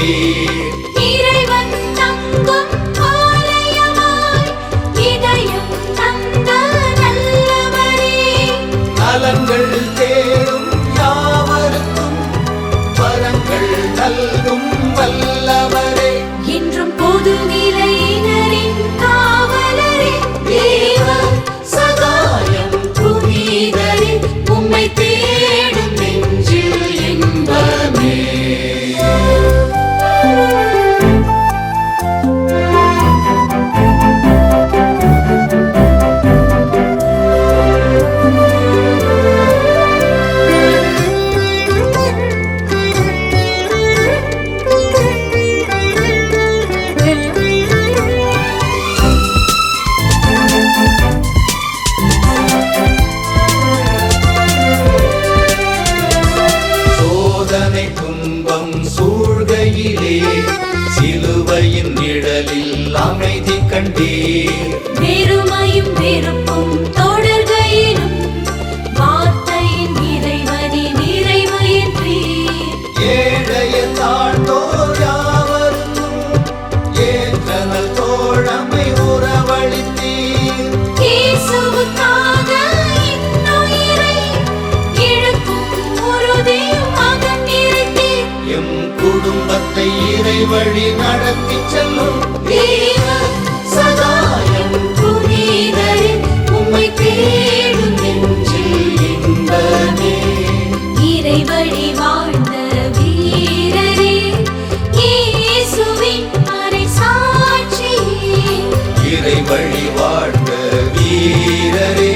கண்டீர். இறைவன் தங்கும் ஆலயமாய் இதயம் தந்த நல்லவரே, நலங்கள் தேடும் யாவருக்கும் வரங்கள் நல்கும் வல்லவரே, என்றும் பொது நிலையினரின் காவலரே, தேவ சகாயம் புனிதரே, உம்மை தேடும் நெஞ்சில் இன்பமே. சோதனை துன்பம் சூழ்கையிலே சிலுவையின் நிழலில் அமைதி கண்டீர். வெறுமையும் வெறுப்பும் தொடர்கையிலும் வார்த்தையின் இறைவனின் நிறைவு என்றீர். ஏழைய தாழ்ந்தோர் யாவருக்கும் ஏற்றனல் தோழமை உறவளித்தீர். இயேசுவுக்காக இன்னுயிரை இழக்கும் உறுதியும் மகன் நிறைத்தீர். எம் குடும்பத்தை இறைவழி நடத்தி செல்லும் தேவ சகாயம் புனிதரே, உம்மை தேடும் நெஞ்சில் இன்பமே. இறைவழி வாழ்ந்த வீரரே, இயேசுவின் மறைசாட்சியே, இறைவழி வாழ்ந்த வீரரே,